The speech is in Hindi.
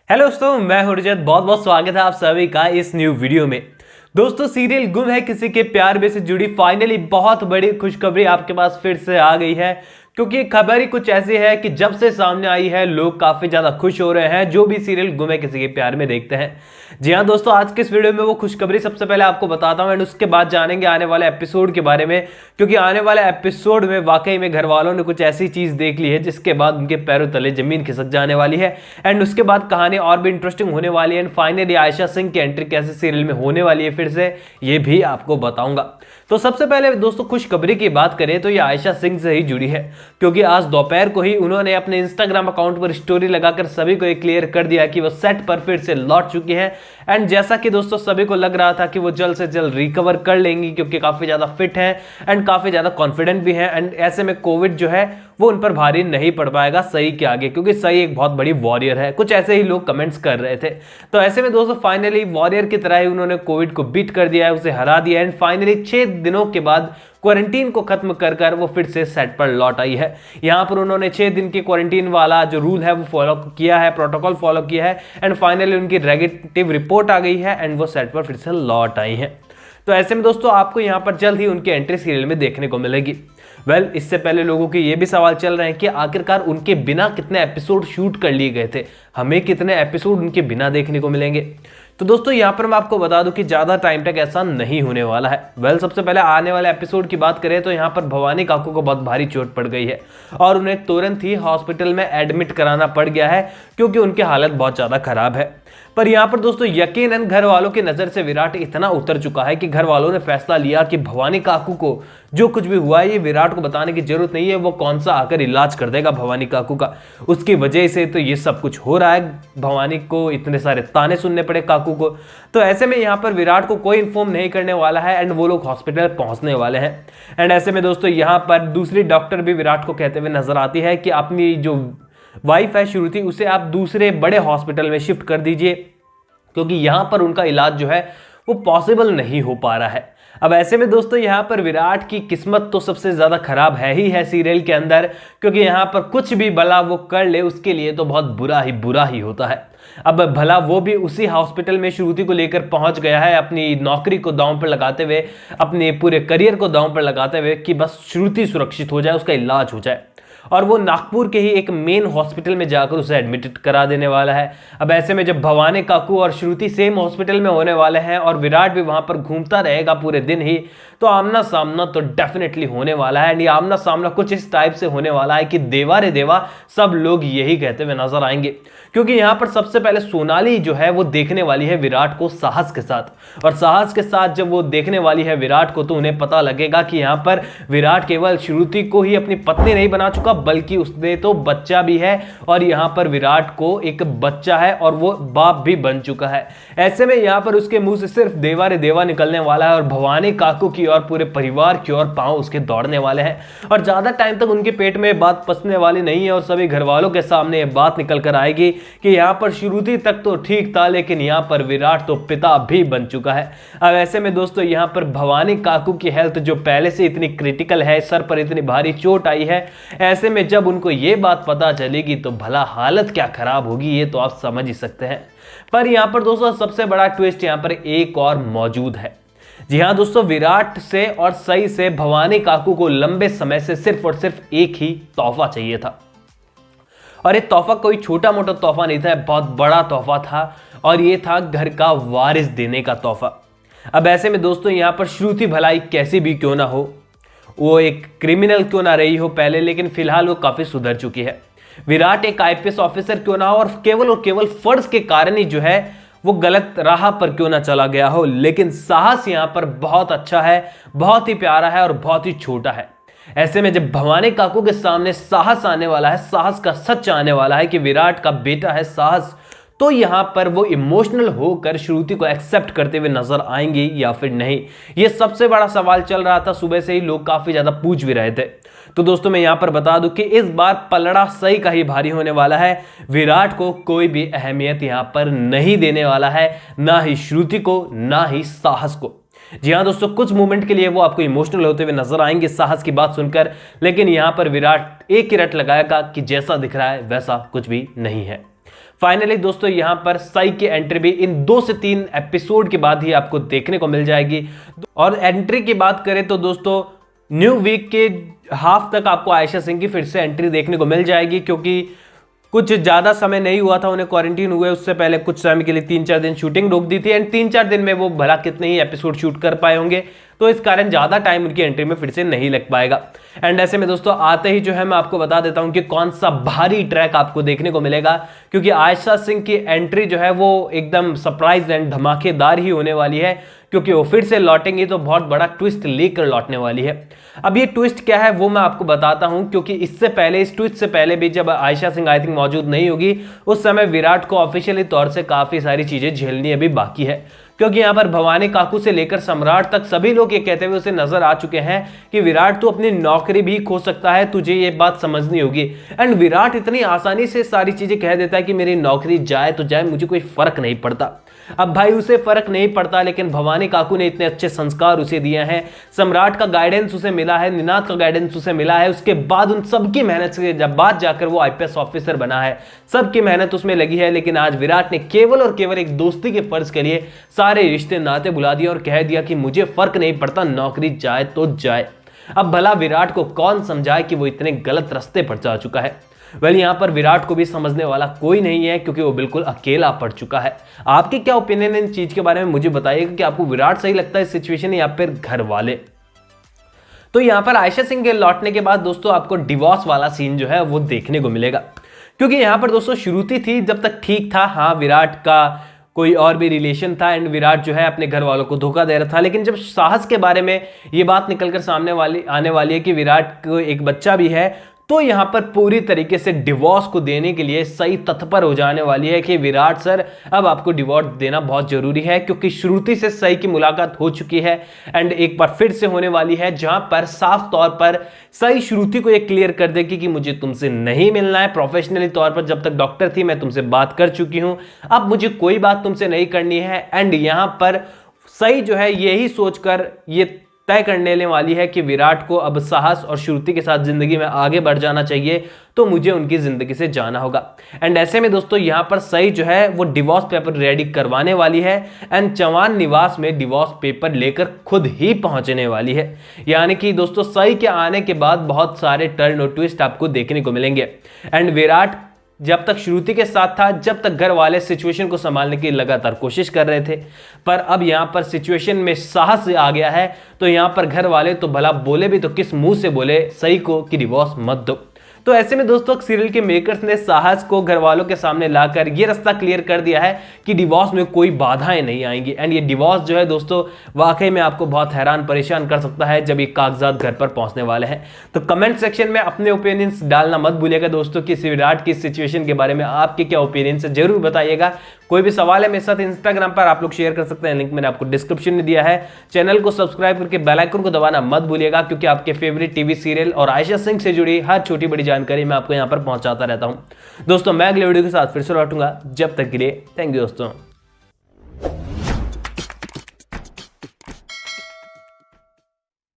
हेलो दोस्तों, मैं हूं रजत। बहुत बहुत स्वागत है आप सभी का इस न्यू वीडियो में। दोस्तों, सीरियल गुम है किसी के प्यार में से जुड़ी फाइनली बहुत बड़ी खुशखबरी आपके पास फिर से आ गई है, क्योंकि खबर ही कुछ ऐसी है कि जब से सामने आई है लोग काफी ज्यादा खुश हो रहे हैं जो भी सीरियल गुम है किसी के प्यार में देखते हैं। जी हाँ दोस्तों, आज के इस वीडियो में वो खुशखबरी सबसे पहले आपको बताता हूं एंड उसके बाद जानेंगे आने वाले एपिसोड के बारे में, क्योंकि आने वाले एपिसोड में वाकई में घर वालों ने कुछ ऐसी चीज देख ली है जिसके बाद उनके पैरों तले जमीन खिसक जाने वाली है। एंड उसके बाद कहानी और भी इंटरेस्टिंग होने वाली है एंड फाइनली आयशा सिंह की एंट्री कैसे सीरियल में होने वाली है फिर से, ये भी आपको बताऊंगा। तो सबसे पहले दोस्तों खुशखबरी की बात करें तो ये आयशा सिंह से ही जुड़ी है, क्योंकि आज दोपहर को ही उन्होंने अपने इंस्टाग्राम अकाउंट पर स्टोरी लगाकर सभी को ये क्लियर कर दिया कि वो सेट पर फिर से लौट चुकी हैं। एंड जैसा कि दोस्तों सभी को लग रहा था कि वो जल्द से जल्द रिकवर कर लेंगी, क्योंकि काफी ज्यादा फिट हैं एंड काफी ज्यादा कॉन्फिडेंट भी हैं। एंड ऐसे में कोविड जो है वो उन पर भारी नहीं पड़ पाएगा सई के आगे, क्योंकि सई एक बहुत बड़ी वॉरियर है। कुछ ऐसे ही लोग कमेंट्स कर रहे थे। तो ऐसे में दोस्तों फाइनली वॉरियर की तरह ही उन्होंने कोविड को बीट कर दिया है, उसे हरा दिया। एंड फाइनली 6 दिनों के बाद क्वारंटीन को खत्म कर वो फिर से सेट पर लौट आई है। यहां पर उन्होंने 6 दिन की क्वारंटीन वाला जो रूल है वो फॉलो किया है, प्रोटोकॉल फॉलो किया है। एंड फाइनली उनकी नेगेटिव रिपोर्ट आ गई है एंड वो सेट पर फिर से लौट आई है। तो ऐसे में दोस्तों आपको यहां पर जल्द ही उनकी एंट्री सीरियल में देखने को मिलेगी। इससे पहले लोगों के ये भी सवाल चल रहे हैं कि आखिरकार उनके बिना कितने एपिसोड शूट कर लिए गए थे, हमें कितने एपिसोड उनके बिना देखने को मिलेंगे। तो दोस्तों यहाँ पर मैं आपको बता दूं कि ज़्यादा टाइम तक ऐसा नहीं होने वाला है। सबसे पहले आने वाले एपिसोड की बात करें तो यहाँ पर भवानी काकू को बहुत भारी चोट पड़ गई है और उन्हें तुरंत ही हॉस्पिटल में एडमिट कराना पड़ गया है, क्योंकि उनकी हालत बहुत ज़्यादा खराब है। पर यहाँ पर दोस्तों यकीनन घर वालों की नज़र से विराट इतना उतर चुका है कि घर वालों ने फैसला लिया कि भवानी काकू को जो कुछ भी हुआ है ये विराट को बताने की जरूरत नहीं है, वो कौन सा आकर इलाज कर देगा भवानी काकू का। उसकी वजह से तो ये सब कुछ हो रहा है, भवानी को इतने सारे ताने सुनने पड़े काकू को। तो ऐसे में यहाँ पर विराट को कोई इन्फॉर्म नहीं करने वाला है एंड वो लोग हॉस्पिटल पहुंचने वाले हैं। एंड ऐसे में दोस्तों यहाँ पर दूसरी डॉक्टर भी विराट को कहते हुए नजर आती है कि अपनी जो वाइफ है श्रुति, उसे आप दूसरे बड़े हॉस्पिटल में शिफ्ट कर दीजिए, क्योंकि यहां पर उनका इलाज जो है वो पॉसिबल नहीं हो पा रहा है। अब ऐसे में दोस्तों यहाँ पर विराट की किस्मत तो सबसे ज्यादा खराब है ही है सीरियल के अंदर, क्योंकि यहाँ पर कुछ भी भला वो कर ले उसके लिए तो बहुत बुरा ही होता है। अब भला वो भी उसी हॉस्पिटल में श्रुति को लेकर पहुंच गया है, अपनी नौकरी को दांव पर लगाते हुए, अपने पूरे करियर को दांव पर लगाते हुए कि बस श्रुति सुरक्षित हो जाए, उसका इलाज हो जाए। और वो नागपुर के ही एक मेन हॉस्पिटल में जाकर उसे एडमिट करा देने वाला है। अब ऐसे में जब भवानी काकू और श्रुति सेम हॉस्पिटल में होने वाले हैं और विराट भी वहां पर घूमता रहेगा पूरे दिन ही, तो आमना सामना तो डेफिनेटली होने वाला है। ये आमना सामना कुछ इस टाइप से होने वाला है कि देवा रे देवा सब लोग यही कहते हुए नजर आएंगे, क्योंकि यहाँ पर सबसे पहले सोनाली जो है वो देखने वाली है विराट को साहस के साथ, और साहस के साथ जब वो देखने वाली है विराट को तो उन्हें पता लगेगा कि यहाँ पर विराट केवल श्रुति को ही अपनी पत्नी नहीं बना चुका, बल्कि उसने तो बच्चा भी है, और यहाँ पर विराट को एक बच्चा है और वो बाप भी बन चुका है। ऐसे में यहाँ पर उसके मुंह से सिर्फ देवा रे देवा निकलने वाला है और भवानी काकू की और पूरे परिवार की ओर पांव उसके दौड़ने वाले हैं, और ज्यादा टाइम तक उनके पेट में बात पसने वाली नहीं है और सभी घर वालों के सामने ये बात निकल कर आएगी कि यहाँ पर श्रुति तक तो ठीक था, लेकिन यहाँ पर विराट तो पिता भी बन चुका है। अब ऐसे में दोस्तों यहाँ पर भवानी काकू की हेल्थ जो पहले से इतनी क्रिटिकल है, सर पर इतनी भारी चोट आई है, ऐसे में जब उनको ये बात पता चलेगी तो भला हालत क्या खराब होगी, ये तो आप समझ ही सकते हैं। पर यहाँ पर दोस्तों सबसे बड़ा ट्विस्ट यहाँ पर एक और मौजूद है। जी हाँ दोस्तों, विराट से और सई से भवानी काकू को लंबे समय से सिर्फ और सिर्फ एक ही तोहफा चाहिए था, और ये तोहफा कोई छोटा मोटा तोहफा नहीं था, बहुत बड़ा तोहफा था, और ये था घर का वारिस देने का तोहफा। अब ऐसे में दोस्तों यहाँ पर श्रुति भलाई कैसी भी क्यों ना हो, वो एक क्रिमिनल क्यों ना रही हो पहले, लेकिन फिलहाल वो काफी सुधर चुकी है। विराट एक आईपीएस ऑफिसर क्यों ना हो और केवल फर्ज के कारण ही जो है वो गलत राह पर क्यों ना चला गया हो, लेकिन साहस यहाँ पर बहुत अच्छा है, बहुत ही प्यारा है और बहुत ही छोटा है। ऐसे में जब भवानी काकू के सामने साहस आने वाला है, साहस का सच आने वाला है कि विराट का बेटा है साहस, तो यहां पर वो इमोशनल होकर श्रुति को एक्सेप्ट करते हुए नजर आएंगी या फिर नहीं, ये सबसे बड़ा सवाल चल रहा था। सुबह से ही लोग काफी ज्यादा पूछ भी रहे थे। तो दोस्तों मैं यहां पर बता दूं कि इस बार पलड़ा सही का ही भारी होने वाला है। विराट को कोई भी अहमियत यहां पर नहीं देने वाला है, ना ही श्रुति को, ना ही साहस को। जी हाँ दोस्तों, कुछ मोमेंट के लिए वो आपको इमोशनल होते हुए नजर आएंगे साहस की बात सुनकर, लेकिन यहां पर विराट एक ही रट लगाएगा कि जैसा दिख रहा है वैसा कुछ भी नहीं है। फाइनली दोस्तों यहां पर सई की एंट्री भी इन 2 से 3 एपिसोड के बाद ही आपको देखने को मिल जाएगी। और एंट्री की बात करें तो दोस्तों न्यू वीक के हाफ तक आपको आयशा सिंह की फिर से एंट्री देखने को मिल जाएगी, क्योंकि कुछ ज़्यादा समय नहीं हुआ था उन्हें क्वारंटीन हुए, उससे पहले कुछ समय के लिए 3-4 दिन शूटिंग रोक दी थी एंड 3-4 दिन में वो भला कितने ही एपिसोड शूट कर पाए होंगे, तो इस कारण ज़्यादा टाइम उनकी एंट्री में फिर से नहीं लग पाएगा। एंड ऐसे में दोस्तों आते ही जो है मैं आपको बता देता हूं कि कौन सा भारी ट्रैक आपको देखने को मिलेगा, क्योंकि आयशा सिंह की एंट्री जो है वो एकदम सरप्राइज एंड धमाकेदार ही होने वाली है, क्योंकि वो फिर से लौटेंगी तो बहुत बड़ा ट्विस्ट लेकर लौटने वाली है। अब ये ट्विस्ट क्या है वो मैं आपको बताता हूं, क्योंकि इससे पहले, इस ट्विस्ट से पहले भी जब आयशा सिंह आई थिंक मौजूद नहीं होगी, उस समय विराट को ऑफिशियली तौर से काफी सारी चीजें झेलनी अभी बाकी है, क्योंकि यहां पर भवानी काकू से लेकर सम्राट तक सभी लोग ये कहते हुए उसे नजर आ चुके हैं कि विराट तू अपनी नौकरी भी खो सकता है, तुझे ये बात समझनी होगी। एंड विराट इतनी आसानी से सारी चीजें कह देता है कि मेरी नौकरी जाए तो जाए, मुझे कोई फर्क नहीं पड़ता। अब भाई उसे फर्क नहीं पड़ता, लेकिन भवानी काकू ने इतने अच्छे संस्कार उसे दिए हैं, सम्राट का गाइडेंस उसे मिला है, निनाद का गाइडेंस उसे मिला है, उसके बाद उन सबकी मेहनत से जब बाद जाकर वो आईपीएस ऑफिसर बना है, सबकी मेहनत उसमें लगी है। लेकिन आज विराट ने केवल और केवल एक दोस्ती के फर्ज के लिए सारे रिश्ते नाते बुला दिए और कह दिया कि मुझे फर्क नहीं पड़ता, नौकरी जाए तो जाए। अब भला विराट को कौन समझाए कि वो इतने गलत रास्ते पर जा चुका है। वेल यहां पर विराट को भी समझने वाला कोई नहीं है, क्योंकि वो बिल्कुल अकेला पड़ चुका है। आपकी क्या ओपिनियन है इन चीज के बारे में मुझे बताइएगा कि आपको विराट सही लगता है इस सिचुएशन या फिर घर वाले। तो यहां पर आयशा सिंह के लौटने के बाद दोस्तों आपको डिवोर्स वाला सीन जो है वो देखने को मिलेगा, क्योंकि यहां पर दोस्तों श्रुति थी जब तक ठीक था, हाँ विराट का कोई और भी रिलेशन था एंड विराट जो है अपने घर वालों को धोखा दे रहा था। लेकिन जब साहस के बारे में ये बात निकलकर सामने आने वाली है कि विराट को एक बच्चा भी है, तो यहां पर पूरी तरीके से डिवोर्स को देने के लिए सही तत्पर हो जाने वाली है कि विराट सर अब आपको डिवोर्स देना बहुत जरूरी है, क्योंकि श्रुति से सही की मुलाकात हो चुकी है एंड एक बार फिर से होने वाली है, जहां पर साफ तौर पर सही श्रुति को एक क्लियर कर देगी कि मुझे तुमसे नहीं मिलना है प्रोफेशनली तौर पर, जब तक डॉक्टर थी मैं तुमसे बात कर चुकी हूं, अब मुझे कोई बात तुमसे नहीं करनी है। एंड यहां पर सही जो है यही सोचकर ये तय करने वाली है कि विराट को अब साहस और श्रुति के साथ जिंदगी में आगे बढ़ जाना चाहिए, तो मुझे उनकी जिंदगी से जाना होगा। एंड ऐसे में दोस्तों यहां पर सही जो है वो डिवोर्स पेपर रेडी करवाने वाली है एंड चौहान निवास में डिवोर्स पेपर लेकर खुद ही पहुंचने वाली है। यानी कि दोस्तों सही के आने के बाद बहुत सारे टर्न और ट्विस्ट आपको देखने को मिलेंगे। एंड विराट जब तक श्रुति के साथ था, जब तक घर वाले सिचुएशन को संभालने की लगातार कोशिश कर रहे थे, पर अब यहां पर सिचुएशन में साहस आ गया है, तो यहां पर घर वाले तो भला बोले भी तो किस मुंह से बोले सही को कि डिवोर्स मत दो। तो ऐसे में दोस्तों सीरियल के मेकर्स ने साहस को घर वालों के सामने लाकर ये रास्ता क्लियर कर दिया है कि डिवोर्स में कोई बाधाएं नहीं आएंगी। एंड ये डिवोर्स जो है दोस्तों वाकई में आपको बहुत हैरान परेशान कर सकता है जब ये कागजात घर पर पहुंचने वाले हैं। तो कमेंट सेक्शन में अपने ओपिनियंस डालना मत भूलिएगा दोस्तों कि विराट की सिचुएशन के बारे में आपके क्या ओपिनियंस है, जरूर बताइएगा। कोई भी सवाल है मेरे साथ इंस्टाग्राम पर आप लोग शेयर कर सकते हैं, लिंक मैंने आपको डिस्क्रिप्शन में दिया है। चैनल को सब्सक्राइब करके बेल आइकन को दबाना मत भूलिएगा, क्योंकि आपके फेवरेट टीवी सीरियल और आयशा सिंह से जुड़ी हर छोटी बड़ी जानकारी मैं आपको यहां पर पहुंचाता रहता हूं। दोस्तों मैं अगले वीडियो के साथ फिर से लौटूंगा, जब तक के लिए थैंक यू दोस्तों।